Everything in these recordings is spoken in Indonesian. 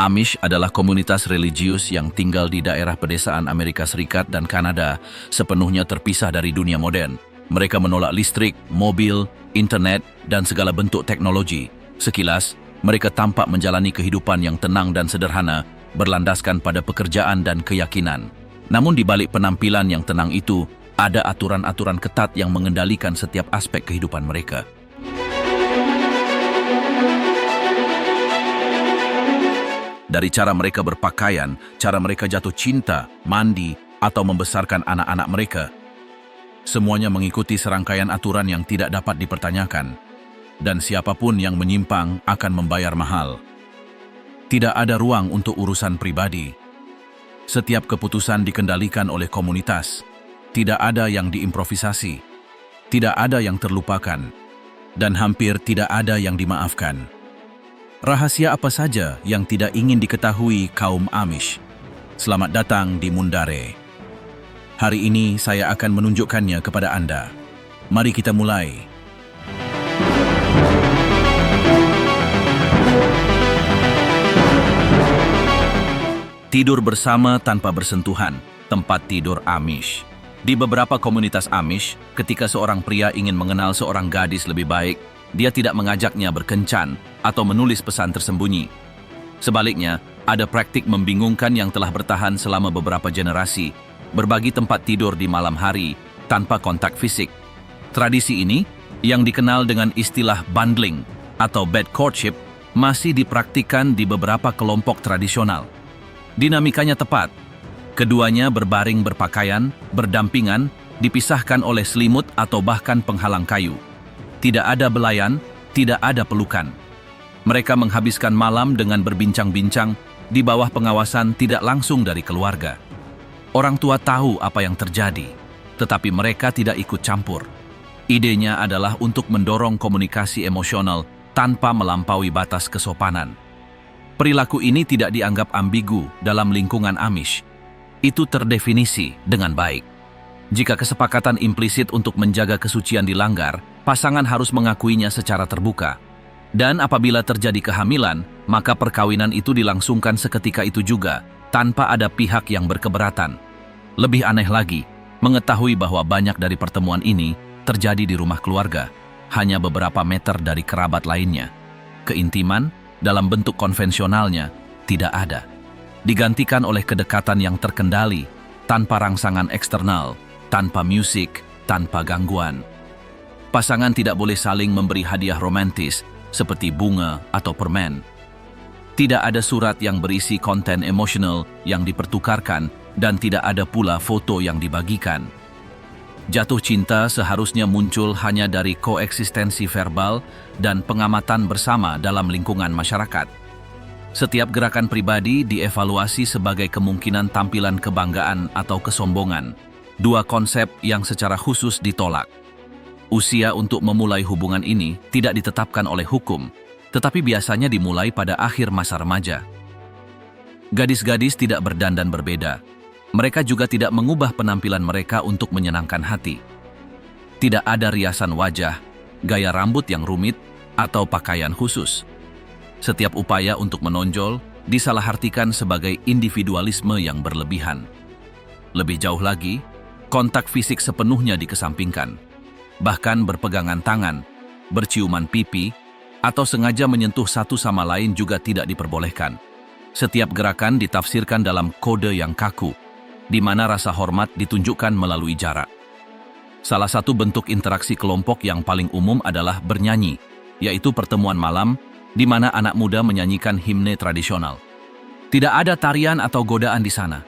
Amish adalah komunitas religius yang tinggal di daerah pedesaan Amerika Serikat dan Kanada, sepenuhnya terpisah dari dunia modern. Mereka menolak listrik, mobil, internet, dan segala bentuk teknologi. Sekilas, mereka tampak menjalani kehidupan yang tenang dan sederhana, berlandaskan pada pekerjaan dan keyakinan. Namun di balik penampilan yang tenang itu, ada aturan-aturan ketat yang mengendalikan setiap aspek kehidupan mereka. Dari cara mereka berpakaian, cara mereka jatuh cinta, mandi, atau membesarkan anak-anak mereka. Semuanya mengikuti serangkaian aturan yang tidak dapat dipertanyakan, dan siapapun yang menyimpang akan membayar mahal. Tidak ada ruang untuk urusan pribadi. Setiap keputusan dikendalikan oleh komunitas. Tidak ada yang diimprovisasi. Tidak ada yang terlupakan. Dan hampir tidak ada yang dimaafkan. Rahasia apa saja yang tidak ingin diketahui kaum Amish? Selamat datang di Mundare. Hari ini saya akan menunjukkannya kepada Anda. Mari kita mulai. Tidur bersama tanpa bersentuhan, tempat tidur Amish. Di beberapa komunitas Amish, ketika seorang pria ingin mengenal seorang gadis lebih baik, dia tidak mengajaknya berkencan atau menulis pesan tersembunyi. Sebaliknya, ada praktik membingungkan yang telah bertahan selama beberapa generasi, berbagi tempat tidur di malam hari tanpa kontak fisik. Tradisi ini, yang dikenal dengan istilah bundling atau bed courtship, masih dipraktikkan di beberapa kelompok tradisional. Dinamikanya tepat. Keduanya berbaring berpakaian, berdampingan, dipisahkan oleh selimut atau bahkan penghalang kayu. Tidak ada belayan, tidak ada pelukan. Mereka menghabiskan malam dengan berbincang-bincang di bawah pengawasan tidak langsung dari keluarga. Orang tua tahu apa yang terjadi, tetapi mereka tidak ikut campur. Idenya adalah untuk mendorong komunikasi emosional tanpa melampaui batas kesopanan. Perilaku ini tidak dianggap ambigu dalam lingkungan Amish. Itu terdefinisi dengan baik. Jika kesepakatan implisit untuk menjaga kesucian dilanggar, pasangan harus mengakuinya secara terbuka. Dan apabila terjadi kehamilan, maka perkawinan itu dilangsungkan seketika itu juga, tanpa ada pihak yang berkeberatan. Lebih aneh lagi, mengetahui bahwa banyak dari pertemuan ini terjadi di rumah keluarga, hanya beberapa meter dari kerabat lainnya. Keintiman, dalam bentuk konvensionalnya, tidak ada. Digantikan oleh kedekatan yang terkendali, tanpa rangsangan eksternal, tanpa musik, tanpa gangguan. Pasangan tidak boleh saling memberi hadiah romantis seperti bunga atau permen. Tidak ada surat yang berisi konten emosional yang dipertukarkan dan tidak ada pula foto yang dibagikan. Jatuh cinta seharusnya muncul hanya dari koeksistensi verbal dan pengamatan bersama dalam lingkungan masyarakat. Setiap gerakan pribadi dievaluasi sebagai kemungkinan tampilan kebanggaan atau kesombongan. Dua konsep yang secara khusus ditolak. Usia untuk memulai hubungan ini tidak ditetapkan oleh hukum, tetapi biasanya dimulai pada akhir masa remaja. Gadis-gadis tidak berdandan berbeda. Mereka juga tidak mengubah penampilan mereka untuk menyenangkan hati. Tidak ada riasan wajah, gaya rambut yang rumit, atau pakaian khusus. Setiap upaya untuk menonjol disalahartikan sebagai individualisme yang berlebihan. Lebih jauh lagi, kontak fisik sepenuhnya dikesampingkan. Bahkan berpegangan tangan, berciuman pipi, atau sengaja menyentuh satu sama lain juga tidak diperbolehkan. Setiap gerakan ditafsirkan dalam kode yang kaku, di mana rasa hormat ditunjukkan melalui jarak. Salah satu bentuk interaksi kelompok yang paling umum adalah bernyanyi, yaitu pertemuan malam di mana anak muda menyanyikan himne tradisional. Tidak ada tarian atau godaan di sana.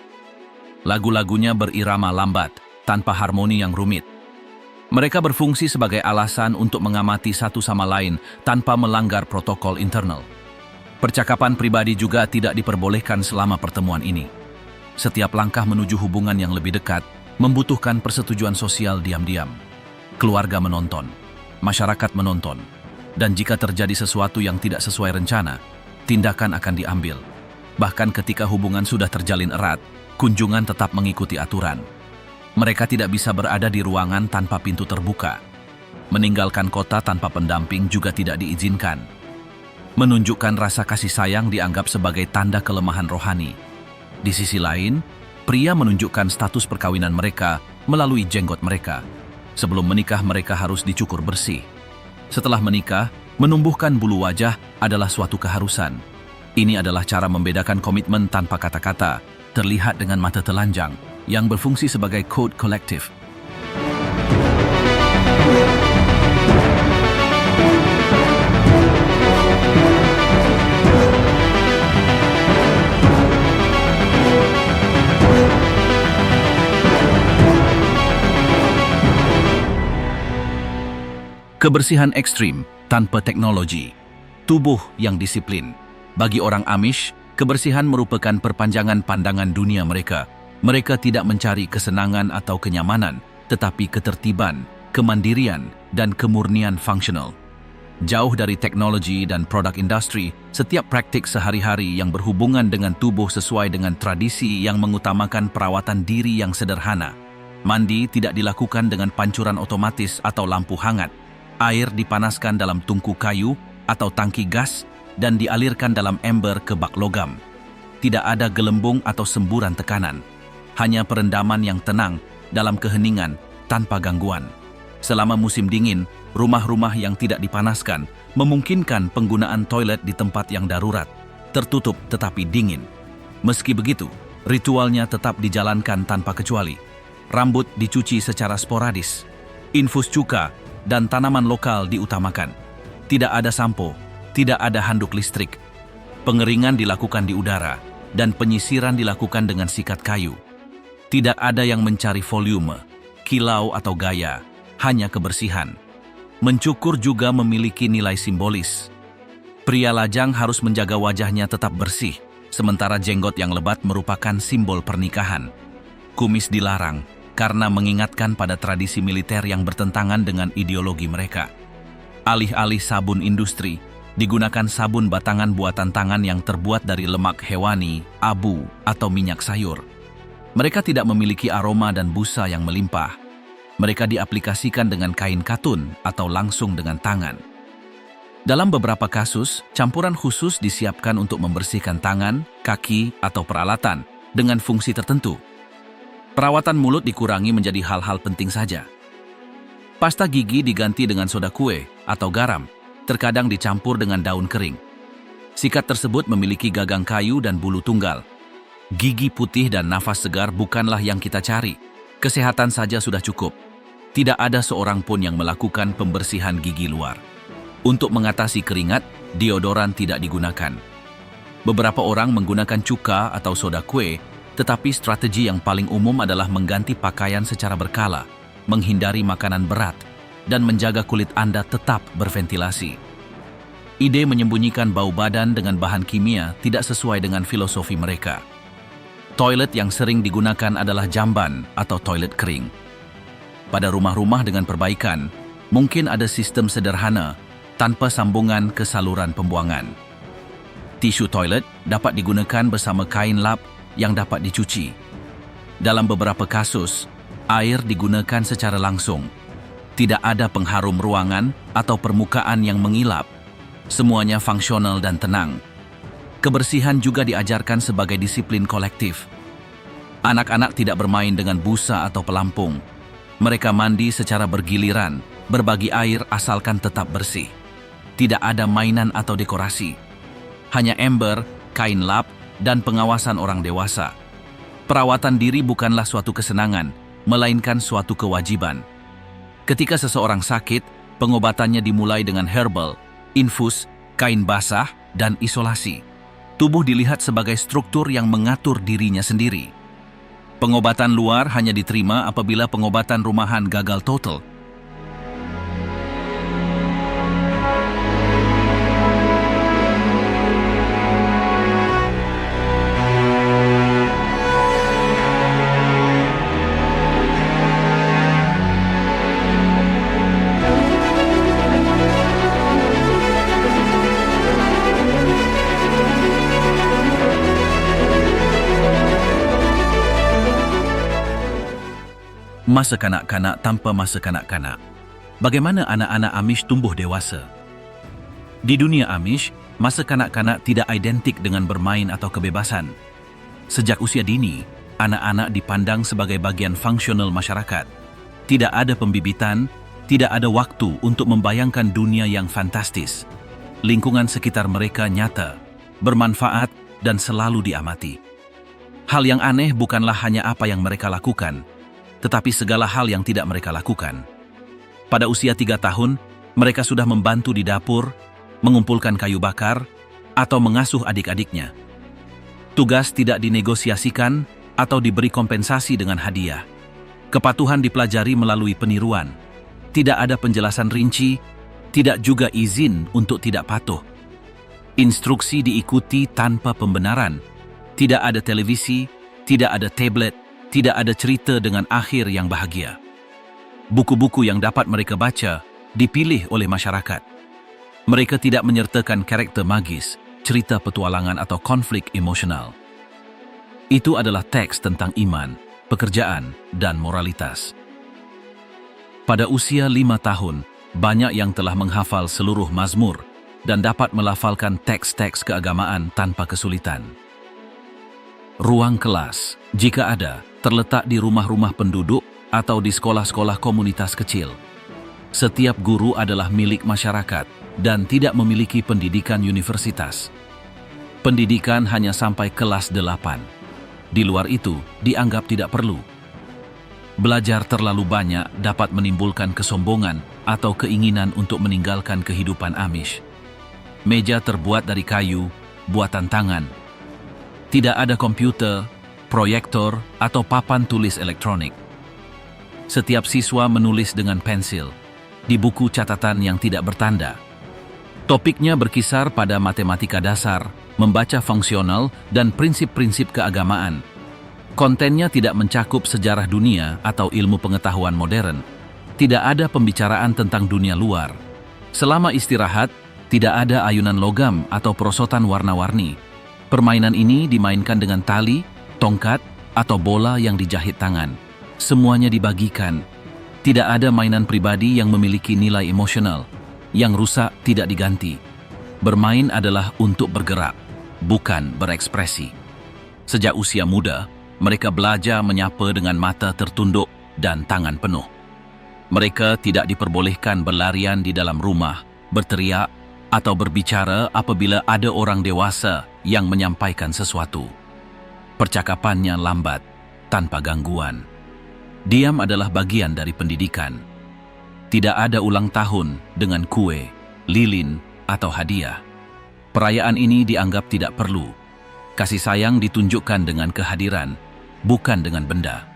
Lagu-lagunya berirama lambat, tanpa harmoni yang rumit. Mereka berfungsi sebagai alasan untuk mengamati satu sama lain tanpa melanggar protokol internal. Percakapan pribadi juga tidak diperbolehkan selama pertemuan ini. Setiap langkah menuju hubungan yang lebih dekat membutuhkan persetujuan sosial diam-diam. Keluarga menonton, masyarakat menonton, dan jika terjadi sesuatu yang tidak sesuai rencana, tindakan akan diambil. Bahkan ketika hubungan sudah terjalin erat, kunjungan tetap mengikuti aturan. Mereka tidak bisa berada di ruangan tanpa pintu terbuka. Meninggalkan kota tanpa pendamping juga tidak diizinkan. Menunjukkan rasa kasih sayang dianggap sebagai tanda kelemahan rohani. Di sisi lain, pria menunjukkan status perkawinan mereka melalui jenggot mereka. Sebelum menikah mereka harus dicukur bersih. Setelah menikah, menumbuhkan bulu wajah adalah suatu keharusan. Ini adalah cara membedakan komitmen tanpa kata-kata, terlihat dengan mata telanjang, yang berfungsi sebagai kode kolektif. Kebersihan ekstrim tanpa teknologi. Tubuh yang disiplin. Bagi orang Amish, kebersihan merupakan perpanjangan pandangan dunia mereka. Mereka tidak mencari kesenangan atau kenyamanan, tetapi ketertiban, kemandirian, dan kemurnian fungsional. Jauh dari teknologi dan produk industri, setiap praktik sehari-hari yang berhubungan dengan tubuh sesuai dengan tradisi yang mengutamakan perawatan diri yang sederhana. Mandi tidak dilakukan dengan pancuran otomatis atau lampu hangat. Air dipanaskan dalam tungku kayu atau tangki gas dan dialirkan dalam ember ke bak logam. Tidak ada gelembung atau semburan tekanan. Hanya perendaman yang tenang dalam keheningan tanpa gangguan. Selama musim dingin, rumah-rumah yang tidak dipanaskan memungkinkan penggunaan toilet di tempat yang darurat, tertutup tetapi dingin. Meski begitu, ritualnya tetap dijalankan tanpa kecuali. Rambut dicuci secara sporadis. Infus cuka dan tanaman lokal diutamakan. Tidak ada sampo, tidak ada handuk listrik. Pengeringan dilakukan di udara dan penyisiran dilakukan dengan sikat kayu. Tidak ada yang mencari volume, kilau atau gaya, hanya kebersihan. Mencukur juga memiliki nilai simbolis. Pria lajang harus menjaga wajahnya tetap bersih, sementara jenggot yang lebat merupakan simbol pernikahan. Kumis dilarang karena mengingatkan pada tradisi militer yang bertentangan dengan ideologi mereka. Alih-alih sabun industri, digunakan sabun batangan buatan tangan yang terbuat dari lemak hewani, abu, atau minyak sayur. Mereka tidak memiliki aroma dan busa yang melimpah. Mereka diaplikasikan dengan kain katun atau langsung dengan tangan. Dalam beberapa kasus, campuran khusus disiapkan untuk membersihkan tangan, kaki, atau peralatan dengan fungsi tertentu. Perawatan mulut dikurangi menjadi hal-hal penting saja. Pasta gigi diganti dengan soda kue atau garam, terkadang dicampur dengan daun kering. Sikat tersebut memiliki gagang kayu dan bulu tunggal. Gigi putih dan nafas segar bukanlah yang kita cari. Kesehatan saja sudah cukup. Tidak ada seorang pun yang melakukan pembersihan gigi luar. Untuk mengatasi keringat, deodoran tidak digunakan. Beberapa orang menggunakan cuka atau soda kue, tetapi strategi yang paling umum adalah mengganti pakaian secara berkala, menghindari makanan berat, dan menjaga kulit Anda tetap berventilasi. Ide menyembunyikan bau badan dengan bahan kimia tidak sesuai dengan filosofi mereka. Toilet yang sering digunakan adalah jamban atau toilet kering. Pada rumah-rumah dengan perbaikan, mungkin ada sistem sederhana tanpa sambungan ke saluran pembuangan. Tisu toilet dapat digunakan bersama kain lap yang dapat dicuci. Dalam beberapa kasus, air digunakan secara langsung. Tidak ada pengharum ruangan atau permukaan yang mengilap. Semuanya fungsional dan tenang. Kebersihan juga diajarkan sebagai disiplin kolektif. Anak-anak tidak bermain dengan busa atau pelampung. Mereka mandi secara bergiliran, berbagi air asalkan tetap bersih. Tidak ada mainan atau dekorasi. Hanya ember, kain lap, dan pengawasan orang dewasa. Perawatan diri bukanlah suatu kesenangan, melainkan suatu kewajiban. Ketika seseorang sakit, pengobatannya dimulai dengan herbal, infus, kain basah, dan isolasi. Tubuh dilihat sebagai struktur yang mengatur dirinya sendiri. Pengobatan luar hanya diterima apabila pengobatan rumahan gagal total. Masa kanak-kanak tanpa masa kanak-kanak. Bagaimana anak-anak Amish tumbuh dewasa? Di dunia Amish, masa kanak-kanak tidak identik dengan bermain atau kebebasan. Sejak usia dini, anak-anak dipandang sebagai bagian fungsional masyarakat. Tidak ada pembibitan, tidak ada waktu untuk membayangkan dunia yang fantastis. Lingkungan sekitar mereka nyata, bermanfaat, dan selalu diamati. Hal yang aneh bukanlah hanya apa yang mereka lakukan, tetapi segala hal yang tidak mereka lakukan. Pada usia 3 tahun, mereka sudah membantu di dapur, mengumpulkan kayu bakar, atau mengasuh adik-adiknya. Tugas tidak dinegosiasikan atau diberi kompensasi dengan hadiah. Kepatuhan dipelajari melalui peniruan. Tidak ada penjelasan rinci, tidak juga izin untuk tidak patuh. Instruksi diikuti tanpa pembenaran. Tidak ada televisi, tidak ada tablet, tidak ada cerita dengan akhir yang bahagia. Buku-buku yang dapat mereka baca dipilih oleh masyarakat. Mereka tidak menyertakan karakter magis, cerita petualangan atau konflik emosional. Itu adalah teks tentang iman, pekerjaan, dan moralitas. Pada usia 5 tahun, banyak yang telah menghafal seluruh mazmur dan dapat melafalkan teks-teks keagamaan tanpa kesulitan. Ruang kelas, jika ada, terletak di rumah-rumah penduduk atau di sekolah-sekolah komunitas kecil. Setiap guru adalah milik masyarakat dan tidak memiliki pendidikan universitas. Pendidikan hanya sampai kelas 8. Di luar itu, dianggap tidak perlu. Belajar terlalu banyak dapat menimbulkan kesombongan atau keinginan untuk meninggalkan kehidupan Amish. Meja terbuat dari kayu, buatan tangan. Tidak ada komputer, proyektor, atau papan tulis elektronik. Setiap siswa menulis dengan pensil, di buku catatan yang tidak bertanda. Topiknya berkisar pada matematika dasar, membaca fungsional, dan prinsip-prinsip keagamaan. Kontennya tidak mencakup sejarah dunia atau ilmu pengetahuan modern. Tidak ada pembicaraan tentang dunia luar. Selama istirahat, tidak ada ayunan logam atau perosotan warna-warni. Permainan ini dimainkan dengan tali, tongkat, atau bola yang dijahit tangan. Semuanya dibagikan. Tidak ada mainan pribadi yang memiliki nilai emosional. Yang rusak tidak diganti. Bermain adalah untuk bergerak, bukan berekspresi. Sejak usia muda, mereka belajar menyapa dengan mata tertunduk dan tangan penuh. Mereka tidak diperbolehkan berlarian di dalam rumah, berteriak, atau berbicara apabila ada orang dewasa yang menyampaikan sesuatu. Percakapannya lambat, tanpa gangguan. Diam adalah bagian dari pendidikan. Tidak ada ulang tahun dengan kue, lilin, atau hadiah. Perayaan ini dianggap tidak perlu. Kasih sayang ditunjukkan dengan kehadiran, bukan dengan benda.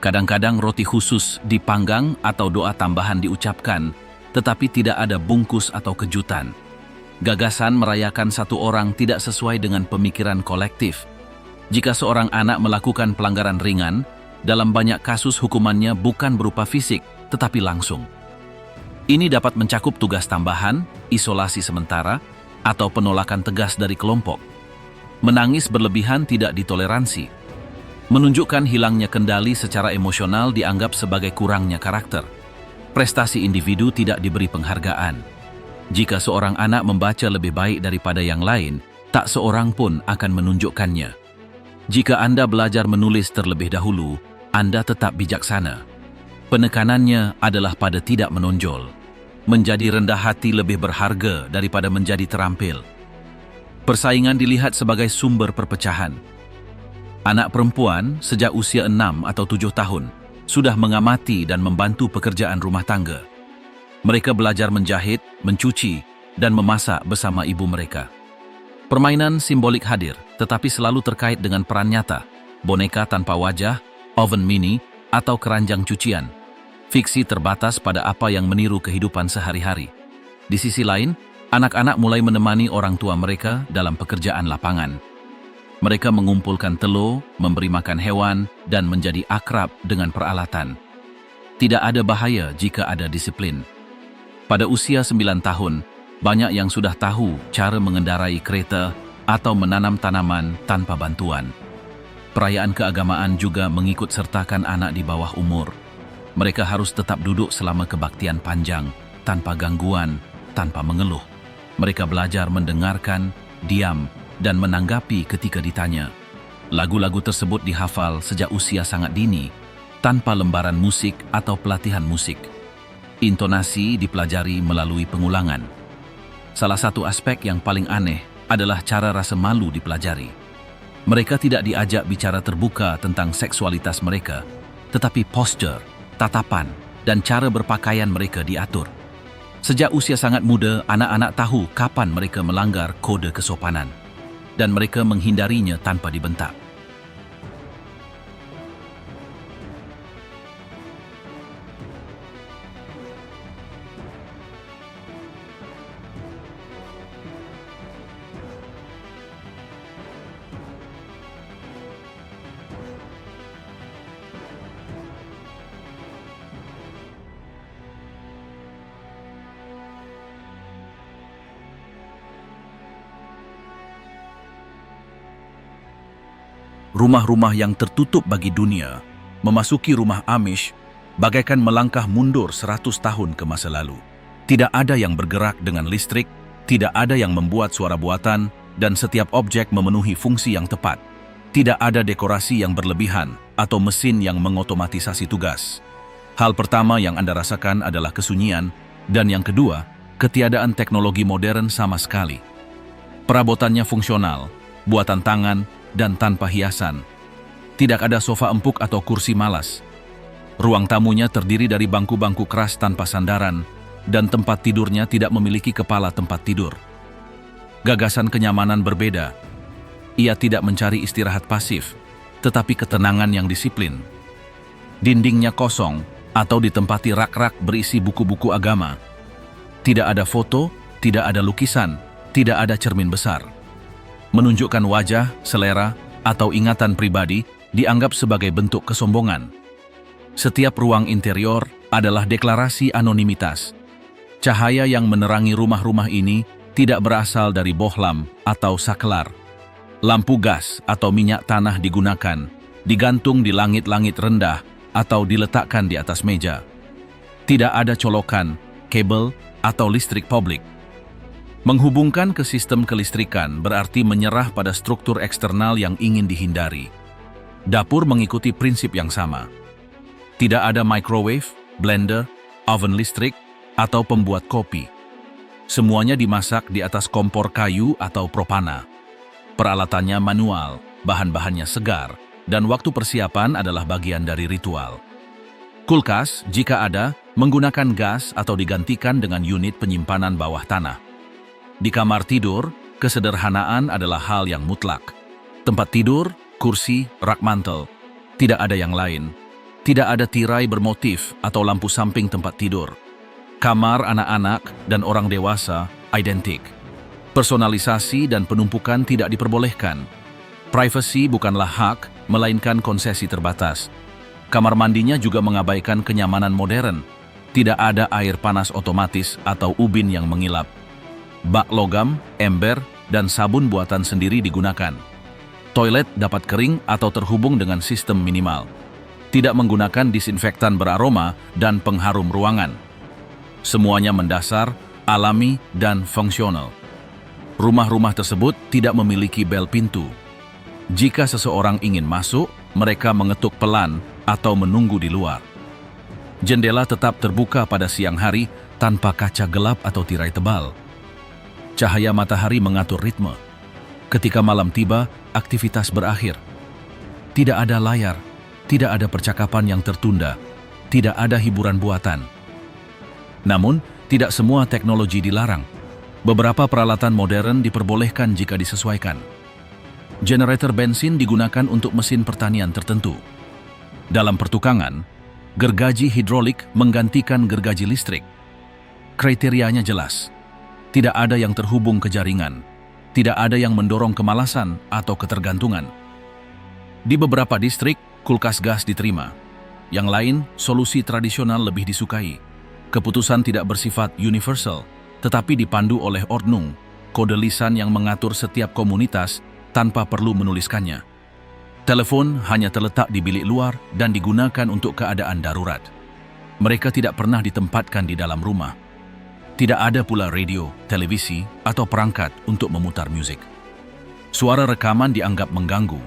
Kadang-kadang roti khusus dipanggang atau doa tambahan diucapkan, tetapi tidak ada bungkus atau kejutan. Gagasan merayakan satu orang tidak sesuai dengan pemikiran kolektif. Jika seorang anak melakukan pelanggaran ringan, dalam banyak kasus hukumannya bukan berupa fisik, tetapi langsung. Ini dapat mencakup tugas tambahan, isolasi sementara, atau penolakan tegas dari kelompok. Menangis berlebihan tidak ditoleransi. Menunjukkan hilangnya kendali secara emosional dianggap sebagai kurangnya karakter. Prestasi individu tidak diberi penghargaan. Jika seorang anak membaca lebih baik daripada yang lain, tak seorang pun akan menunjukkannya. Jika Anda belajar menulis terlebih dahulu, Anda tetap bijaksana. Penekanannya adalah pada tidak menonjol. Menjadi rendah hati lebih berharga daripada menjadi terampil. Persaingan dilihat sebagai sumber perpecahan. Anak perempuan sejak usia 6 atau 7 tahun sudah mengamati dan membantu pekerjaan rumah tangga. Mereka belajar menjahit, mencuci, dan memasak bersama ibu mereka. Permainan simbolik hadir, tetapi selalu terkait dengan peran nyata, boneka tanpa wajah, oven mini, atau keranjang cucian. Fiksi terbatas pada apa yang meniru kehidupan sehari-hari. Di sisi lain, anak-anak mulai menemani orang tua mereka dalam pekerjaan lapangan. Mereka mengumpulkan telur, memberi makan hewan, dan menjadi akrab dengan peralatan. Tidak ada bahaya jika ada disiplin. Pada usia 9 tahun, banyak yang sudah tahu cara mengendarai kereta atau menanam tanaman tanpa bantuan. Perayaan keagamaan juga mengikut sertakan anak di bawah umur, Mereka harus tetap duduk selama kebaktian panjang, tanpa gangguan, tanpa mengeluh. Mereka belajar mendengarkan, diam, dan menanggapi ketika ditanya. Lagu-lagu tersebut dihafal sejak usia sangat dini, tanpa lembaran musik atau pelatihan musik. Intonasi dipelajari melalui pengulangan. Salah satu aspek yang paling aneh adalah cara rasa malu dipelajari. Mereka tidak diajak bicara terbuka tentang seksualitas mereka, tetapi postur, tatapan, dan cara berpakaian mereka diatur. Sejak usia sangat muda, anak-anak tahu kapan mereka melanggar kode kesopanan, dan mereka menghindarinya tanpa dibentak. Rumah-rumah yang tertutup bagi dunia memasuki rumah Amish bagaikan melangkah mundur 100 tahun ke masa lalu. Tidak ada yang bergerak dengan listrik, tidak ada yang membuat suara buatan, dan setiap objek memenuhi fungsi yang tepat. Tidak ada dekorasi yang berlebihan atau mesin yang mengotomatisasi tugas. Hal pertama yang Anda rasakan adalah kesunyian, dan yang kedua, ketiadaan teknologi modern sama sekali. Perabotannya fungsional, buatan tangan, dan tanpa hiasan. Tidak ada sofa empuk atau kursi malas. Ruang tamunya terdiri dari bangku-bangku keras tanpa sandaran, dan tempat tidurnya tidak memiliki kepala tempat tidur. Gagasan kenyamanan berbeda. Ia tidak mencari istirahat pasif, tetapi ketenangan yang disiplin. Dindingnya kosong atau ditempati rak-rak berisi buku-buku agama. Tidak ada foto, tidak ada lukisan, tidak ada cermin besar. Menunjukkan wajah, selera, atau ingatan pribadi dianggap sebagai bentuk kesombongan. Setiap ruang interior adalah deklarasi anonimitas. Cahaya yang menerangi rumah-rumah ini tidak berasal dari bohlam atau saklar. Lampu gas atau minyak tanah digunakan, digantung di langit-langit rendah atau diletakkan di atas meja. Tidak ada colokan, kabel, atau listrik publik. Menghubungkan ke sistem kelistrikan berarti menyerah pada struktur eksternal yang ingin dihindari. Dapur mengikuti prinsip yang sama. Tidak ada microwave, blender, oven listrik, atau pembuat kopi. Semuanya dimasak di atas kompor kayu atau propana. Peralatannya manual, bahan-bahannya segar, dan waktu persiapan adalah bagian dari ritual. Kulkas, jika ada, menggunakan gas atau digantikan dengan unit penyimpanan bawah tanah. Di kamar tidur, kesederhanaan adalah hal yang mutlak. Tempat tidur, kursi, rak mantel. Tidak ada yang lain. Tidak ada tirai bermotif atau lampu samping tempat tidur. Kamar anak-anak dan orang dewasa identik. Personalisasi dan penumpukan tidak diperbolehkan. Privasi bukanlah hak, melainkan konsesi terbatas. Kamar mandinya juga mengabaikan kenyamanan modern. Tidak ada air panas otomatis atau ubin yang mengilap. Bak logam, ember, dan sabun buatan sendiri digunakan. Toilet dapat kering atau terhubung dengan sistem minimal. Tidak menggunakan disinfektan beraroma dan pengharum ruangan. Semuanya mendasar, alami, dan fungsional. Rumah-rumah tersebut tidak memiliki bel pintu. Jika seseorang ingin masuk, mereka mengetuk pelan atau menunggu di luar. Jendela tetap terbuka pada siang hari tanpa kaca gelap atau tirai tebal. Cahaya matahari mengatur ritme. Ketika malam tiba, aktivitas berakhir. Tidak ada layar, tidak ada percakapan yang tertunda, tidak ada hiburan buatan. Namun, tidak semua teknologi dilarang. Beberapa peralatan modern diperbolehkan jika disesuaikan. Generator bensin digunakan untuk mesin pertanian tertentu. Dalam pertukangan, gergaji hidrolik menggantikan gergaji listrik. Kriterianya jelas. Tidak ada yang terhubung ke jaringan. Tidak ada yang mendorong kemalasan atau ketergantungan. Di beberapa distrik, kulkas gas diterima. Yang lain, solusi tradisional lebih disukai. Keputusan tidak bersifat universal, tetapi dipandu oleh ordnung, kode lisan yang mengatur setiap komunitas tanpa perlu menuliskannya. Telepon hanya terletak di bilik luar dan digunakan untuk keadaan darurat. Mereka tidak pernah ditempatkan di dalam rumah. Tidak ada pula radio, televisi, atau perangkat untuk memutar musik. Suara rekaman dianggap mengganggu,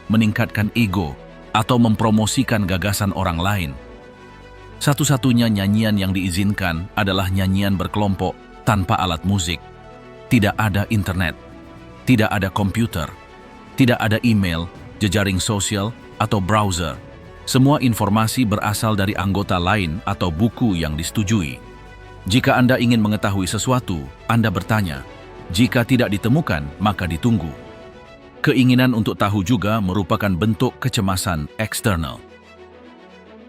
meningkatkan ego, atau mempromosikan gagasan orang lain. Satu-satunya nyanyian yang diizinkan adalah nyanyian berkelompok tanpa alat musik. Tidak ada internet, tidak ada komputer, tidak ada email, jejaring sosial, atau browser. Semua informasi berasal dari anggota lain atau buku yang disetujui. Jika Anda ingin mengetahui sesuatu, Anda bertanya. Jika tidak ditemukan, maka ditunggu. Keinginan untuk tahu juga merupakan bentuk kecemasan eksternal.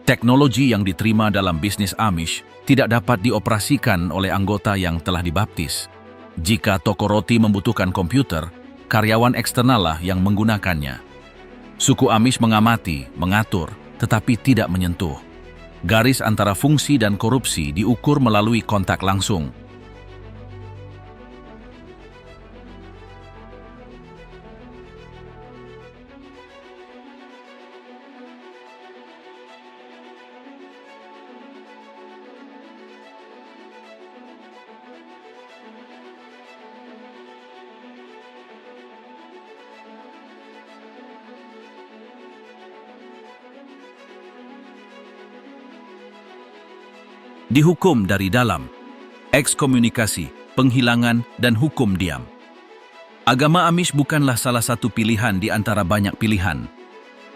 Teknologi yang diterima dalam bisnis Amish tidak dapat dioperasikan oleh anggota yang telah dibaptis. Jika toko roti membutuhkan komputer, karyawan eksternal lah yang menggunakannya. Suku Amish mengamati, mengatur, tetapi tidak menyentuh. Garis antara fungsi dan korupsi diukur melalui kontak langsung. Dihukum dari dalam, ekskomunikasi, penghilangan, dan hukum diam. Agama Amish bukanlah salah satu pilihan di antara banyak pilihan.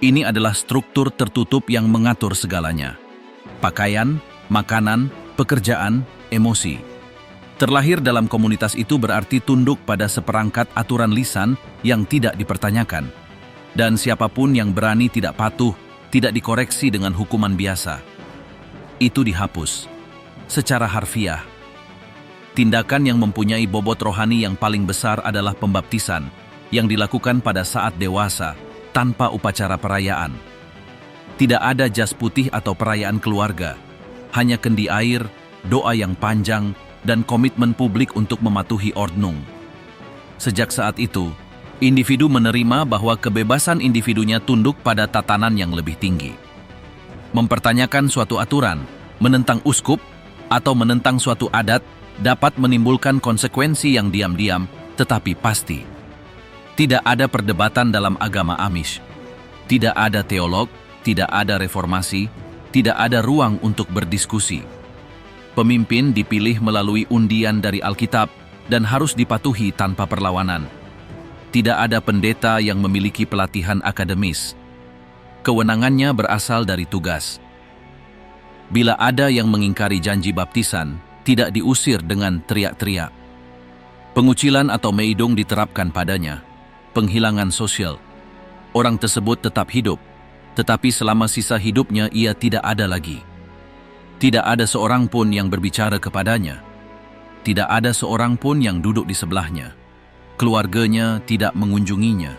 Ini adalah struktur tertutup yang mengatur segalanya. Pakaian, makanan, pekerjaan, emosi. Terlahir dalam komunitas itu berarti tunduk pada seperangkat aturan lisan yang tidak dipertanyakan. Dan siapapun yang berani tidak patuh, tidak dikoreksi dengan hukuman biasa. Itu dihapus. Secara harfiah, tindakan yang mempunyai bobot rohani yang paling besar adalah pembaptisan yang dilakukan pada saat dewasa tanpa upacara perayaan. Tidak ada jas putih atau perayaan keluarga, hanya kendi air, doa yang panjang, dan komitmen publik untuk mematuhi ordnung. Sejak saat itu, individu menerima bahwa kebebasan individunya tunduk pada tatanan yang lebih tinggi. Mempertanyakan suatu aturan, menentang uskup, atau menentang suatu adat dapat menimbulkan konsekuensi yang diam-diam tetapi pasti. Tidak ada perdebatan dalam agama Amish. Tidak ada teolog, tidak ada reformasi, tidak ada ruang untuk berdiskusi. Pemimpin dipilih melalui undian dari Alkitab dan harus dipatuhi tanpa perlawanan. Tidak ada pendeta yang memiliki pelatihan akademis. Kewenangannya berasal dari tugas. Bila ada yang mengingkari janji baptisan, tidak diusir dengan teriak-teriak. Pengucilan atau meidung diterapkan padanya. Penghilangan sosial. Orang tersebut tetap hidup, tetapi selama sisa hidupnya ia tidak ada lagi. Tidak ada seorang pun yang berbicara kepadanya. Tidak ada seorang pun yang duduk di sebelahnya. Keluarganya tidak mengunjunginya.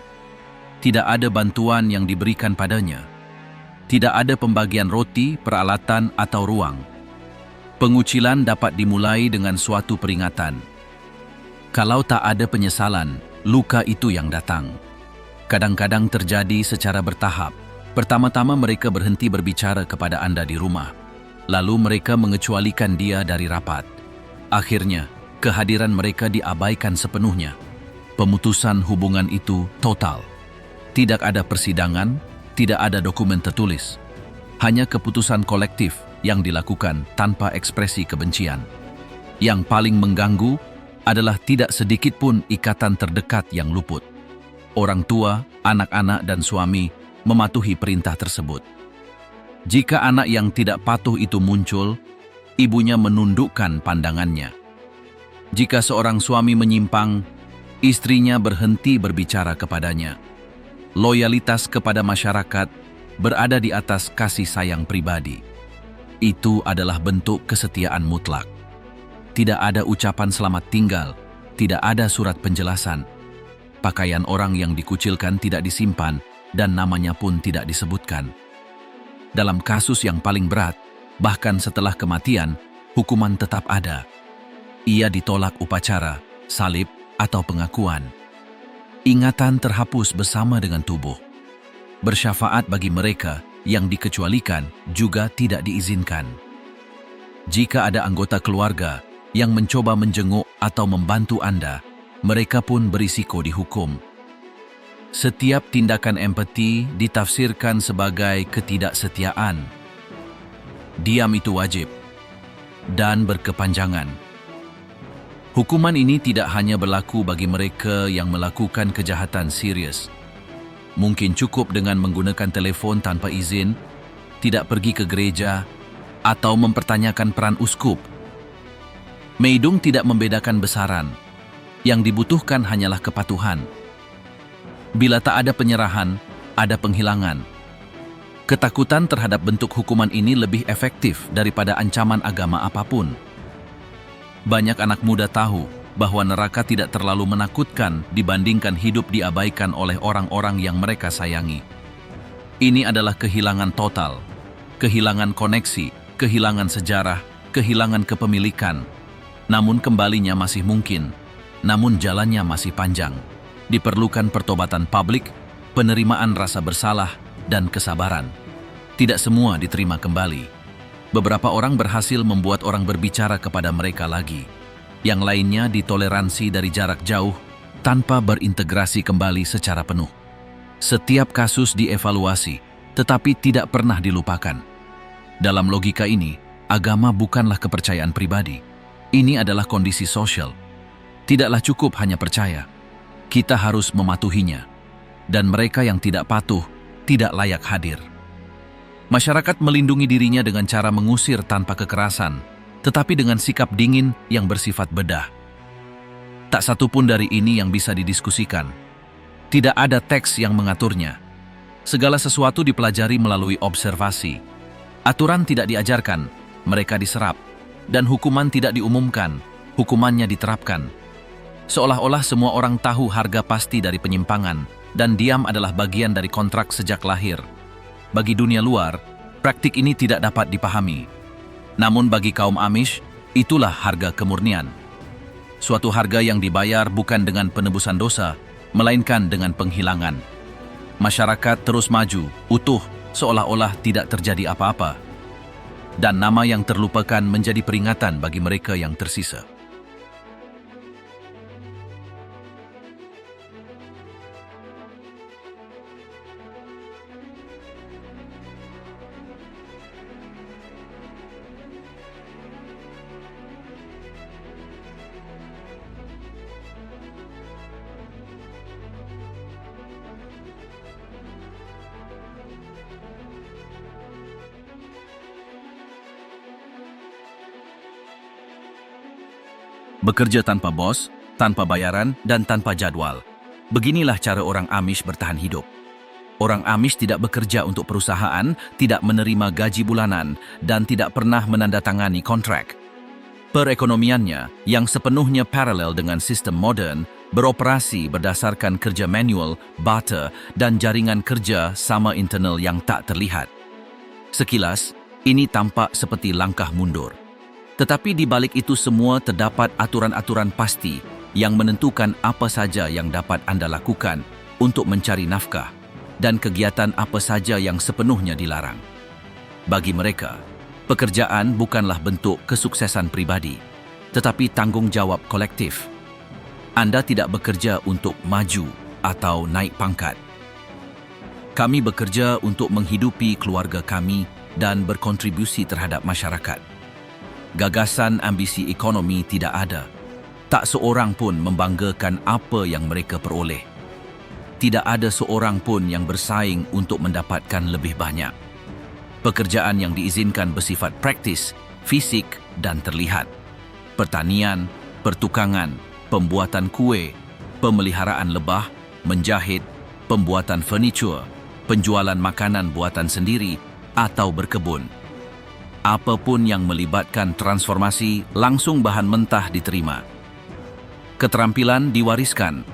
Tidak ada bantuan yang diberikan padanya. Tidak ada pembagian roti, peralatan, atau ruang. Pengucilan dapat dimulai dengan suatu peringatan. Kalau tak ada penyesalan, luka itu yang datang. Kadang-kadang terjadi secara bertahap. Pertama-tama mereka berhenti berbicara kepada Anda di rumah. Lalu mereka mengecualikan dia dari rapat. Akhirnya, kehadiran mereka diabaikan sepenuhnya. Pemutusan hubungan itu total. Tidak ada persidangan, tidak ada dokumen tertulis. Hanya keputusan kolektif yang dilakukan tanpa ekspresi kebencian. Yang paling mengganggu adalah tidak sedikit pun ikatan terdekat yang luput. Orang tua, anak-anak, dan suami mematuhi perintah tersebut. Jika anak yang tidak patuh itu muncul, ibunya menundukkan pandangannya. Jika seorang suami menyimpang, istrinya berhenti berbicara kepadanya. Loyalitas kepada masyarakat berada di atas kasih sayang pribadi. Itu adalah bentuk kesetiaan mutlak. Tidak ada ucapan selamat tinggal, tidak ada surat penjelasan. Pakaian orang yang dikucilkan tidak disimpan dan namanya pun tidak disebutkan. Dalam kasus yang paling berat, bahkan setelah kematian, hukuman tetap ada. Ia ditolak upacara, salib, atau pengakuan. Ingatan terhapus bersama dengan tubuh. Bersyafaat bagi mereka yang dikecualikan juga tidak diizinkan. Jika ada anggota keluarga yang mencoba menjenguk atau membantu Anda, mereka pun berisiko dihukum. Setiap tindakan empati ditafsirkan sebagai ketidaksetiaan. Diam itu wajib dan berkepanjangan. Hukuman ini tidak hanya berlaku bagi mereka yang melakukan kejahatan serius. Mungkin cukup dengan menggunakan telefon tanpa izin, tidak pergi ke gereja, atau mempertanyakan peran uskup. Meidung tidak membedakan besaran. Yang dibutuhkan hanyalah kepatuhan. Bila tak ada penyerahan, ada penghilangan. Ketakutan terhadap bentuk hukuman ini lebih efektif daripada ancaman agama apapun. Banyak anak muda tahu bahwa neraka tidak terlalu menakutkan dibandingkan hidup diabaikan oleh orang-orang yang mereka sayangi. Ini adalah kehilangan total, kehilangan koneksi, kehilangan sejarah, kehilangan kepemilikan. Namun kembalinya masih mungkin, namun jalannya masih panjang. Diperlukan pertobatan publik, penerimaan rasa bersalah, dan kesabaran. Tidak semua diterima kembali. Beberapa orang berhasil membuat orang berbicara kepada mereka lagi. Yang lainnya ditoleransi dari jarak jauh tanpa berintegrasi kembali secara penuh. Setiap kasus dievaluasi, tetapi tidak pernah dilupakan. Dalam logika ini, agama bukanlah kepercayaan pribadi. Ini adalah kondisi sosial. Tidaklah cukup hanya percaya. Kita harus mematuhinya. Dan mereka yang tidak patuh, tidak layak hadir. Masyarakat melindungi dirinya dengan cara mengusir tanpa kekerasan, tetapi dengan sikap dingin yang bersifat bedah. Tak satu pun dari ini yang bisa didiskusikan. Tidak ada teks yang mengaturnya. Segala sesuatu dipelajari melalui observasi. Aturan tidak diajarkan, mereka diserap. Dan hukuman tidak diumumkan, hukumannya diterapkan. Seolah-olah semua orang tahu harga pasti dari penyimpangan, dan diam adalah bagian dari kontrak sejak lahir. Bagi dunia luar, praktik ini tidak dapat dipahami. Namun bagi kaum Amish, itulah harga kemurnian. Suatu harga yang dibayar bukan dengan penebusan dosa, melainkan dengan penghilangan. Masyarakat terus maju, utuh, seolah-olah tidak terjadi apa-apa. Dan nama yang terlupakan menjadi peringatan bagi mereka yang tersisa. Bekerja tanpa bos, tanpa bayaran, dan tanpa jadwal. Beginilah cara orang Amish bertahan hidup. Orang Amish tidak bekerja untuk perusahaan, tidak menerima gaji bulanan, dan tidak pernah menandatangani kontrak. Perekonomiannya, yang sepenuhnya paralel dengan sistem modern, beroperasi berdasarkan kerja manual, barter, dan jaringan kerja sama internal yang tak terlihat. Sekilas, ini tampak seperti langkah mundur. Tetapi di balik itu semua terdapat aturan-aturan pasti yang menentukan apa saja yang dapat Anda lakukan untuk mencari nafkah dan kegiatan apa saja yang sepenuhnya dilarang. Bagi mereka, pekerjaan bukanlah bentuk kesuksesan pribadi, tetapi tanggung jawab kolektif. Anda tidak bekerja untuk maju atau naik pangkat. Kami bekerja untuk menghidupi keluarga kami dan berkontribusi terhadap masyarakat. Gagasan ambisi ekonomi tidak ada. Tak seorang pun membanggakan apa yang mereka peroleh. Tidak ada seorang pun yang bersaing untuk mendapatkan lebih banyak. Pekerjaan yang diizinkan bersifat praktis, fisik dan terlihat. Pertanian, pertukangan, pembuatan kue, pemeliharaan lebah, menjahit, pembuatan furniture, penjualan makanan buatan sendiri atau berkebun. Apapun yang melibatkan transformasi, langsung bahan mentah diterima. Keterampilan diwariskan,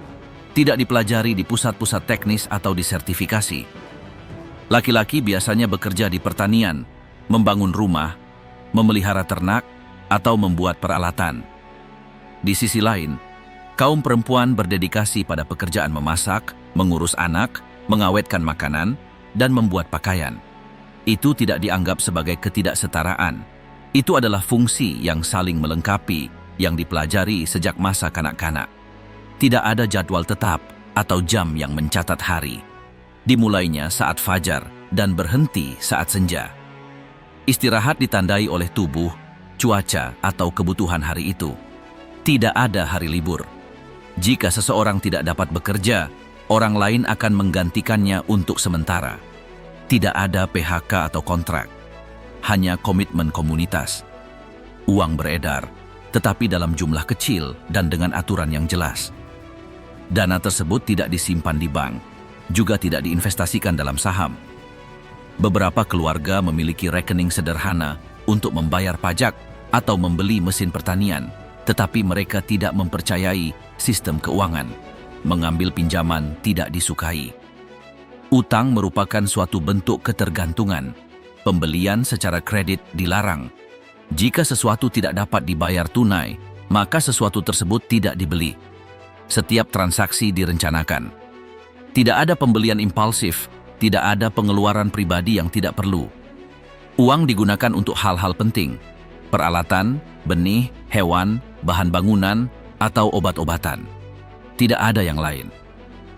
tidak dipelajari di pusat-pusat teknis atau disertifikasi. Laki-laki biasanya bekerja di pertanian, membangun rumah, memelihara ternak, atau membuat peralatan. Di sisi lain, kaum perempuan berdedikasi pada pekerjaan memasak, mengurus anak, mengawetkan makanan, dan membuat pakaian. Itu tidak dianggap sebagai ketidaksetaraan, Itu adalah fungsi yang saling melengkapi yang dipelajari sejak masa kanak-kanak. Tidak ada jadwal tetap atau jam yang mencatat hari. Dimulainya saat fajar dan berhenti saat senja. Istirahat ditandai oleh tubuh, cuaca, atau kebutuhan hari itu. Tidak ada hari libur. Jika seseorang tidak dapat bekerja, orang lain akan menggantikannya untuk sementara. Tidak ada PHK atau kontrak. Hanya komitmen komunitas. Uang beredar, tetapi dalam jumlah kecil dan dengan aturan yang jelas. Dana tersebut tidak disimpan di bank, juga tidak diinvestasikan dalam saham. Beberapa keluarga memiliki rekening sederhana untuk membayar pajak atau membeli mesin pertanian, tetapi mereka tidak mempercayai sistem keuangan. Mengambil pinjaman tidak disukai. Utang merupakan suatu bentuk ketergantungan. Pembelian secara kredit dilarang. Jika sesuatu tidak dapat dibayar tunai, maka sesuatu tersebut tidak dibeli. Setiap transaksi direncanakan. Tidak ada pembelian impulsif, tidak ada pengeluaran pribadi yang tidak perlu. Uang digunakan untuk hal-hal penting, peralatan, benih, hewan, bahan bangunan, atau obat-obatan. Tidak ada yang lain.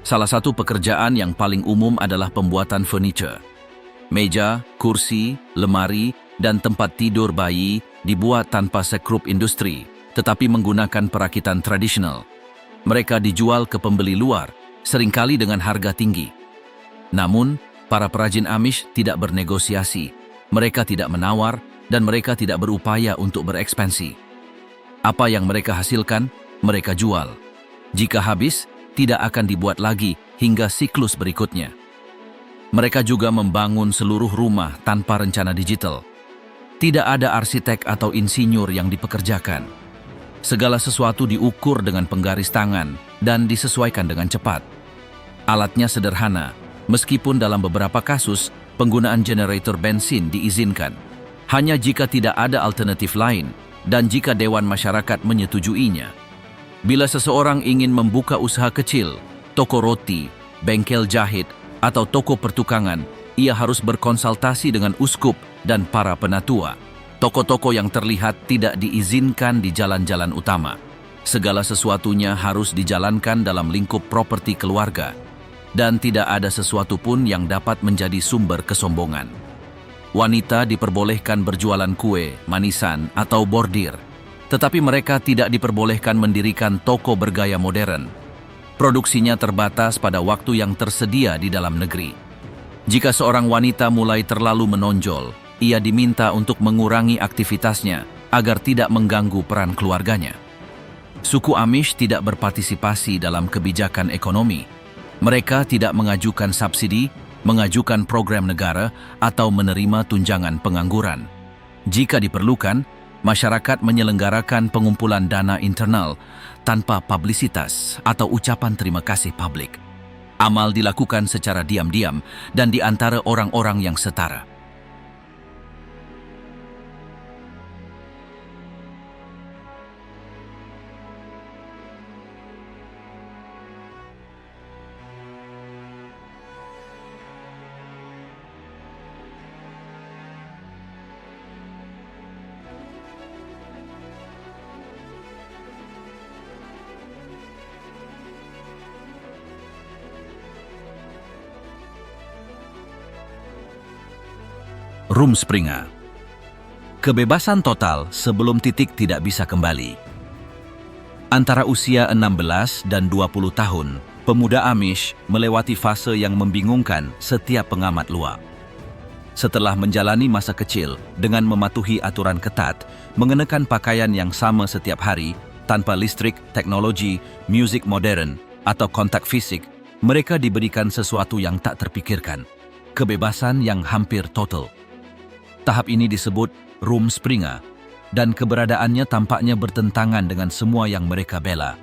Salah satu pekerjaan yang paling umum adalah pembuatan furniture. Meja, kursi, lemari, dan tempat tidur bayi dibuat tanpa sekrup industri, tetapi menggunakan perakitan tradisional. Mereka dijual ke pembeli luar, seringkali dengan harga tinggi. Namun, para perajin Amish tidak bernegosiasi, mereka tidak menawar, dan mereka tidak berupaya untuk berekspansi. Apa yang mereka hasilkan, mereka jual. Jika habis, tidak akan dibuat lagi hingga siklus berikutnya. Mereka juga membangun seluruh rumah tanpa rencana digital. Tidak ada arsitek atau insinyur yang dipekerjakan. Segala sesuatu diukur dengan penggaris tangan dan disesuaikan dengan cepat. Alatnya sederhana, meskipun dalam beberapa kasus penggunaan generator bensin diizinkan. Hanya jika tidak ada alternatif lain dan jika Dewan Masyarakat menyetujuinya. Bila seseorang ingin membuka usaha kecil, toko roti, bengkel jahit, atau toko pertukangan, ia harus berkonsultasi dengan uskup dan para penatua. Toko-toko yang terlihat tidak diizinkan di jalan-jalan utama. Segala sesuatunya harus dijalankan dalam lingkup properti keluarga. Dan tidak ada sesuatu pun yang dapat menjadi sumber kesombongan. Wanita diperbolehkan berjualan kue, manisan, atau bordir. Tetapi mereka tidak diperbolehkan mendirikan toko bergaya modern. Produksinya terbatas pada waktu yang tersedia di dalam negeri. Jika seorang wanita mulai terlalu menonjol, ia diminta untuk mengurangi aktivitasnya agar tidak mengganggu peran keluarganya. Suku Amish tidak berpartisipasi dalam kebijakan ekonomi. Mereka tidak mengajukan subsidi, mengajukan program negara, atau menerima tunjangan pengangguran. Jika diperlukan, masyarakat menyelenggarakan pengumpulan dana internal tanpa publisitas atau ucapan terima kasih publik. Amal dilakukan secara diam-diam dan di antara orang-orang yang setara. Rumspringa. Kebebasan total sebelum titik tidak bisa kembali. Antara usia 16 dan 20 tahun, pemuda Amish melewati fase yang membingungkan setiap pengamat luar. Setelah menjalani masa kecil dengan mematuhi aturan ketat, mengenakan pakaian yang sama setiap hari, tanpa listrik, teknologi, musik modern, atau kontak fisik, mereka diberikan sesuatu yang tak terpikirkan. Kebebasan yang hampir total. Tahap ini disebut Rumspringa, dan keberadaannya tampaknya bertentangan dengan semua yang mereka bela.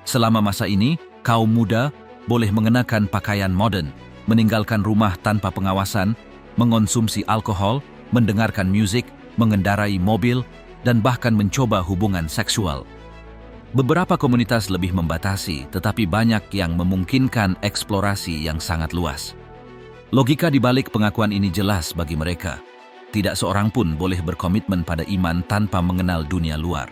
Selama masa ini, kaum muda boleh mengenakan pakaian modern, meninggalkan rumah tanpa pengawasan, mengonsumsi alkohol, mendengarkan musik, mengendarai mobil, dan bahkan mencoba hubungan seksual. Beberapa komunitas lebih membatasi, tetapi banyak yang memungkinkan eksplorasi yang sangat luas. Logika di balik pengakuan ini jelas bagi mereka. tidak seorang pun boleh berkomitmen pada iman tanpa mengenal dunia luar.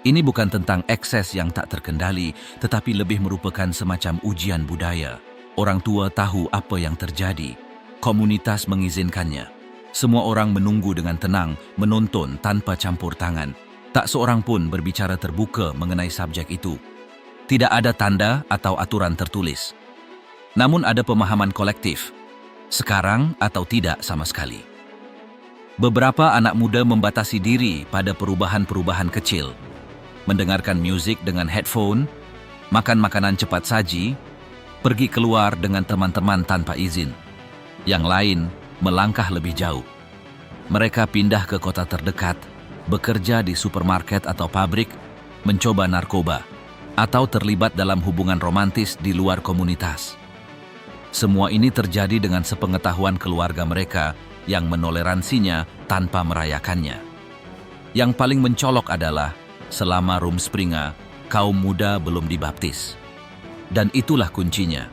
Ini bukan tentang ekses yang tak terkendali, tetapi lebih merupakan semacam ujian budaya. Orang tua tahu apa yang terjadi. Komunitas mengizinkannya. Semua orang menunggu dengan tenang, menonton tanpa campur tangan. Tak seorang pun berbicara terbuka mengenai subjek itu. Tidak ada tanda atau aturan tertulis. Namun ada pemahaman kolektif. Sekarang atau tidak sama sekali. Beberapa anak muda membatasi diri pada perubahan-perubahan kecil. Mendengarkan musik dengan headphone, makan makanan cepat saji, pergi keluar dengan teman-teman tanpa izin. Yang lain melangkah lebih jauh. Mereka pindah ke kota terdekat, bekerja di supermarket atau pabrik, mencoba narkoba, atau terlibat dalam hubungan romantis di luar komunitas. Semua ini terjadi dengan sepengetahuan keluarga mereka yang menoleransinya tanpa merayakannya. Yang paling mencolok adalah, selama Rumspringa, kaum muda belum dibaptis. Dan itulah kuncinya.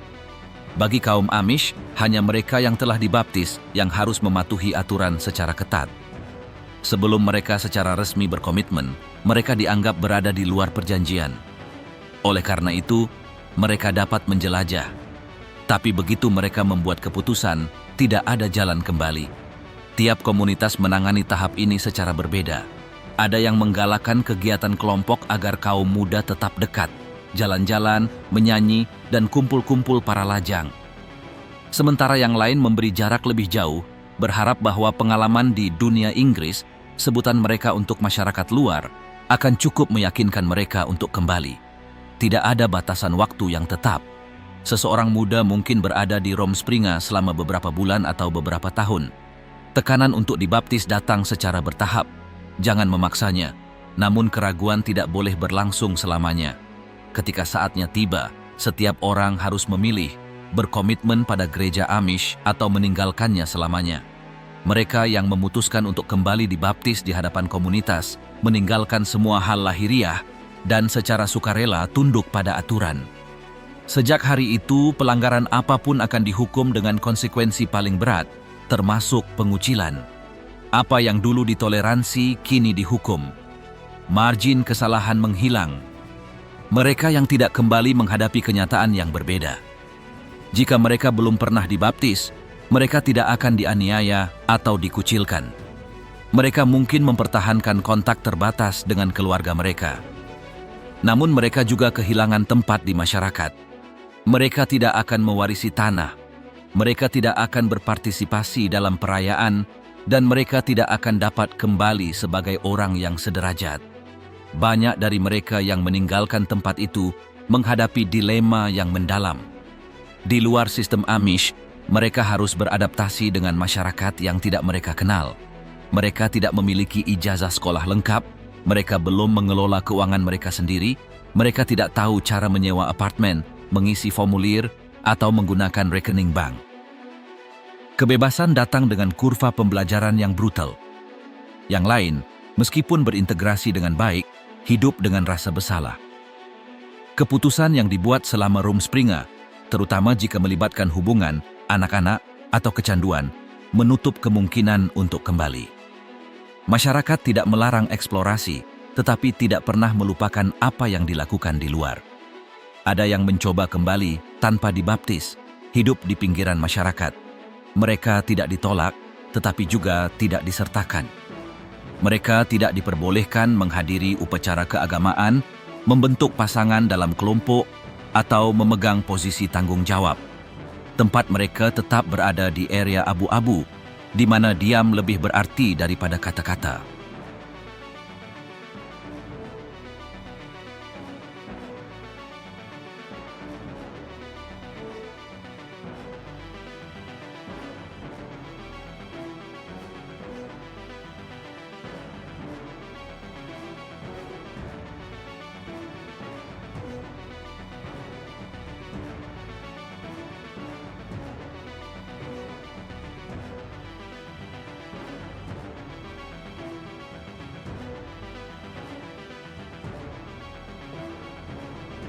Bagi kaum Amish, hanya mereka yang telah dibaptis yang harus mematuhi aturan secara ketat. Sebelum mereka secara resmi berkomitmen, mereka dianggap berada di luar perjanjian. Oleh karena itu, mereka dapat menjelajah. Tapi begitu mereka membuat keputusan, tidak ada jalan kembali. Tiap komunitas menangani tahap ini secara berbeda. Ada yang menggalakkan kegiatan kelompok agar kaum muda tetap dekat, jalan-jalan, menyanyi, dan kumpul-kumpul para lajang. Sementara yang lain memberi jarak lebih jauh, berharap bahwa pengalaman di dunia Inggris, sebutan mereka untuk masyarakat luar, akan cukup meyakinkan mereka untuk kembali. Tidak ada batasan waktu yang tetap. Seseorang muda mungkin berada di Rumspringa selama beberapa bulan atau beberapa tahun. Tekanan untuk dibaptis datang secara bertahap. Jangan memaksanya, namun keraguan tidak boleh berlangsung selamanya. Ketika saatnya tiba, setiap orang harus memilih, berkomitmen pada gereja Amish atau meninggalkannya selamanya. Mereka yang memutuskan untuk kembali dibaptis di hadapan komunitas, meninggalkan semua hal lahiriah, dan secara sukarela tunduk pada aturan. Sejak hari itu, pelanggaran apapun akan dihukum dengan konsekuensi paling berat, termasuk pengucilan. Apa yang dulu ditoleransi, kini dihukum. Margin kesalahan menghilang. Mereka yang tidak kembali menghadapi kenyataan yang berbeda. Jika mereka belum pernah dibaptis, mereka tidak akan dianiaya atau dikucilkan. Mereka mungkin mempertahankan kontak terbatas dengan keluarga mereka. Namun mereka juga kehilangan tempat di masyarakat. Mereka tidak akan mewarisi tanah. Mereka tidak akan berpartisipasi dalam perayaan, dan mereka tidak akan dapat kembali sebagai orang yang sederajat. Banyak dari mereka yang meninggalkan tempat itu menghadapi dilema yang mendalam. Di luar sistem Amish, mereka harus beradaptasi dengan masyarakat yang tidak mereka kenal. Mereka tidak memiliki ijazah sekolah lengkap, mereka belum mengelola keuangan mereka sendiri, mereka tidak tahu cara menyewa apartemen, mengisi formulir, atau menggunakan rekening bank. Kebebasan datang dengan kurva pembelajaran yang brutal. Yang lain, meskipun berintegrasi dengan baik, hidup dengan rasa bersalah. Keputusan yang dibuat selama Rumspringa, terutama jika melibatkan hubungan, anak-anak, atau kecanduan, menutup kemungkinan untuk kembali. Masyarakat tidak melarang eksplorasi, tetapi tidak pernah melupakan apa yang dilakukan di luar. Ada yang mencoba kembali tanpa dibaptis, hidup di pinggiran masyarakat. Mereka tidak ditolak, tetapi juga tidak disertakan. Mereka tidak diperbolehkan menghadiri upacara keagamaan, membentuk pasangan dalam kelompok, atau memegang posisi tanggung jawab. Tempat mereka tetap berada di area abu-abu, di mana diam lebih berarti daripada kata-kata.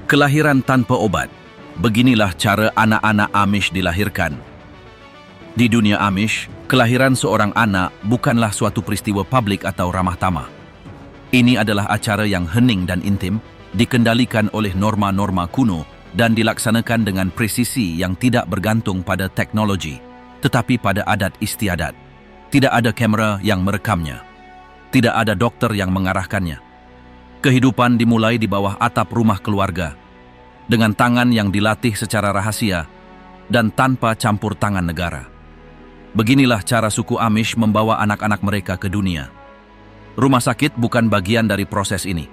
Kelahiran tanpa obat. Beginilah cara anak-anak Amish dilahirkan. Di dunia Amish, Kelahiran seorang anak bukanlah suatu peristiwa publik atau ramah tamah. Ini adalah acara yang hening dan intim, dikendalikan oleh norma-norma kuno dan dilaksanakan dengan presisi yang tidak bergantung pada teknologi, tetapi pada adat istiadat. Tidak ada kamera yang merekamnya. Tidak ada dokter yang mengarahkannya. Kehidupan dimulai di bawah atap rumah keluarga, dengan tangan yang dilatih secara rahasia dan tanpa campur tangan negara. Beginilah cara suku Amish membawa anak-anak mereka ke dunia. Rumah sakit bukan bagian dari proses ini.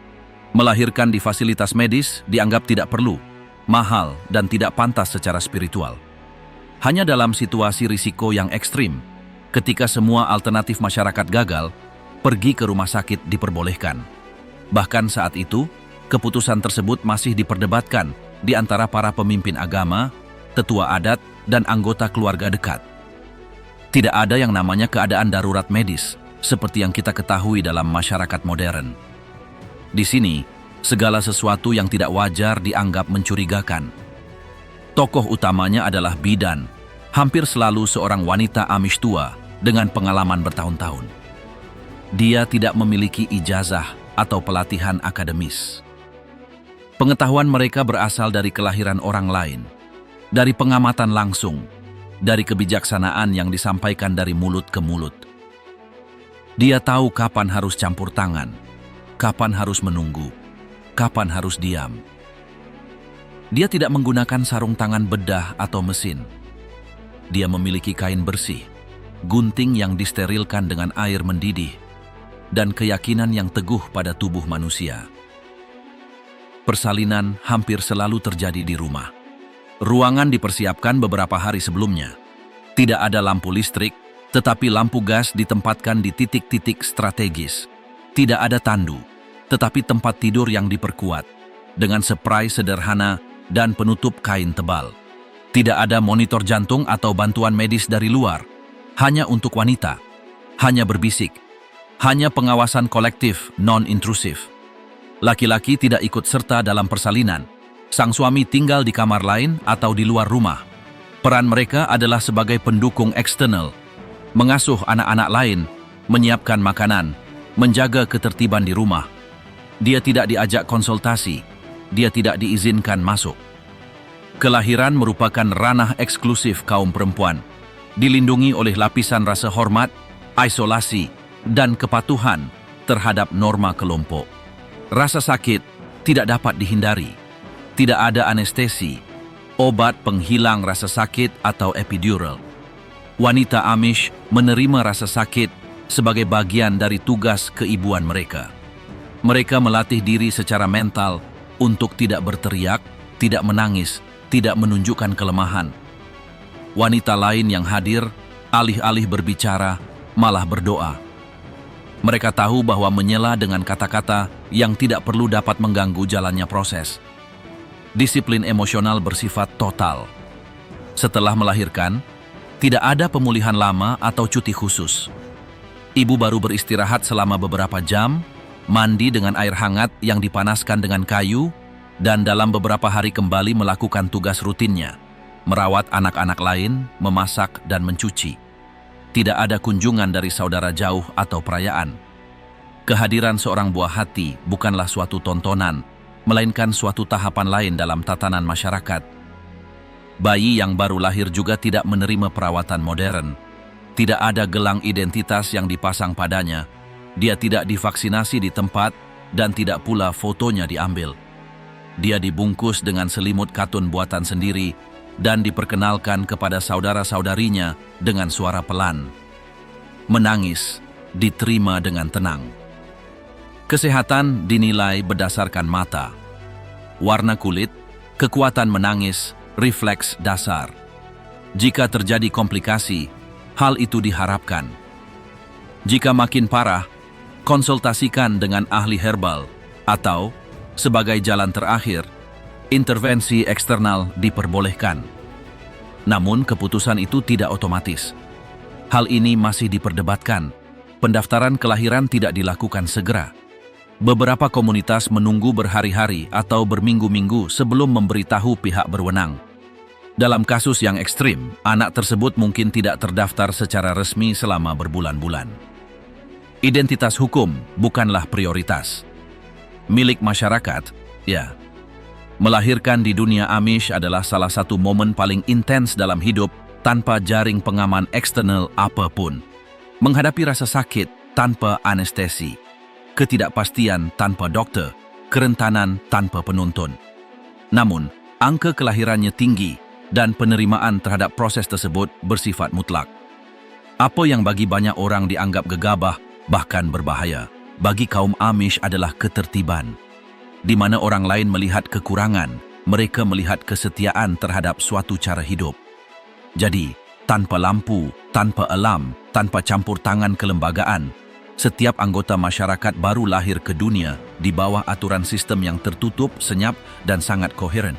Melahirkan di fasilitas medis dianggap tidak perlu, mahal, dan tidak pantas secara spiritual. Hanya dalam situasi risiko yang ekstrim, ketika semua alternatif masyarakat gagal, pergi ke rumah sakit diperbolehkan. Bahkan saat itu, keputusan tersebut masih diperdebatkan di antara para pemimpin agama, tetua adat, dan anggota keluarga dekat. Tidak ada yang namanya keadaan darurat medis, seperti yang kita ketahui dalam masyarakat modern. Di sini, segala sesuatu yang tidak wajar dianggap mencurigakan. Tokoh utamanya adalah bidan, hampir selalu seorang wanita Amish tua dengan pengalaman bertahun-tahun. Dia tidak memiliki ijazah atau pelatihan akademis. Pengetahuan mereka berasal dari kelahiran orang lain, dari pengamatan langsung, dari kebijaksanaan yang disampaikan dari mulut ke mulut. Dia tahu kapan harus campur tangan, kapan harus menunggu, kapan harus diam. Dia tidak menggunakan sarung tangan bedah atau mesin. Dia memiliki kain bersih, gunting yang disterilkan dengan air mendidih, dan keyakinan yang teguh pada tubuh manusia. Persalinan hampir selalu terjadi di rumah. Ruangan dipersiapkan beberapa hari sebelumnya. Tidak ada lampu listrik, tetapi lampu gas ditempatkan di titik-titik strategis. Tidak ada tandu, tetapi tempat tidur yang diperkuat, dengan spray sederhana dan penutup kain tebal. Tidak ada monitor jantung atau bantuan medis dari luar, hanya untuk wanita, hanya berbisik, hanya pengawasan kolektif non-intrusif. Laki-laki tidak ikut serta dalam persalinan. Sang suami tinggal di kamar lain atau di luar rumah. Peran mereka adalah sebagai pendukung eksternal, mengasuh anak-anak lain, menyiapkan makanan, menjaga ketertiban di rumah. Dia tidak diajak konsultasi, dia tidak diizinkan masuk. Kelahiran merupakan ranah eksklusif kaum perempuan, dilindungi oleh lapisan rasa hormat, isolasi, dan kepatuhan terhadap norma kelompok. Rasa sakit tidak dapat dihindari. Tidak ada anestesi, obat penghilang rasa sakit atau epidural. Wanita Amish menerima rasa sakit sebagai bagian dari tugas keibuan mereka. Mereka melatih diri secara mental untuk tidak berteriak, tidak menangis, tidak menunjukkan kelemahan. Wanita lain yang hadir, alih-alih berbicara, malah berdoa. Mereka tahu bahwa menyela dengan kata-kata yang tidak perlu dapat mengganggu jalannya proses. Disiplin emosional bersifat total. Setelah melahirkan, tidak ada pemulihan lama atau cuti khusus. Ibu baru beristirahat selama beberapa jam, mandi dengan air hangat yang dipanaskan dengan kayu, dan dalam beberapa hari kembali melakukan tugas rutinnya, merawat anak-anak lain, memasak, dan mencuci. Tidak ada kunjungan dari saudara jauh atau perayaan. Kehadiran seorang buah hati bukanlah suatu tontonan, melainkan suatu tahapan lain dalam tatanan masyarakat. Bayi yang baru lahir juga tidak menerima perawatan modern. Tidak ada gelang identitas yang dipasang padanya. Dia tidak divaksinasi di tempat dan tidak pula fotonya diambil. Dia dibungkus dengan selimut katun buatan sendiri dan diperkenalkan kepada saudara-saudarinya dengan suara pelan. Menangis diterima dengan tenang. Kesehatan dinilai berdasarkan mata, warna kulit, kekuatan menangis, refleks dasar. Jika terjadi komplikasi, hal itu diharapkan. Jika makin parah, konsultasikan dengan ahli herbal atau, sebagai jalan terakhir, intervensi eksternal diperbolehkan. Namun keputusan itu tidak otomatis. Hal ini masih diperdebatkan. Pendaftaran kelahiran tidak dilakukan segera. Beberapa komunitas menunggu berhari-hari atau berminggu-minggu sebelum memberitahu pihak berwenang. Dalam kasus yang ekstrim, anak tersebut mungkin tidak terdaftar secara resmi selama berbulan-bulan. Identitas hukum bukanlah prioritas. Milik masyarakat, ya. Melahirkan di dunia Amish adalah salah satu momen paling intens dalam hidup tanpa jaring pengaman eksternal apapun. Menghadapi rasa sakit tanpa anestesi, ketidakpastian tanpa dokter, kerentanan tanpa penuntun. Namun, angka kelahirannya tinggi dan penerimaan terhadap proses tersebut bersifat mutlak. Apa yang bagi banyak orang dianggap gegabah, bahkan berbahaya, bagi kaum Amish adalah ketertiban. Di mana orang lain melihat kekurangan, mereka melihat kesetiaan terhadap suatu cara hidup. Jadi, tanpa lampu, tanpa alam, tanpa campur tangan kelembagaan, setiap anggota masyarakat baru lahir ke dunia di bawah aturan sistem yang tertutup, senyap, dan sangat koheren.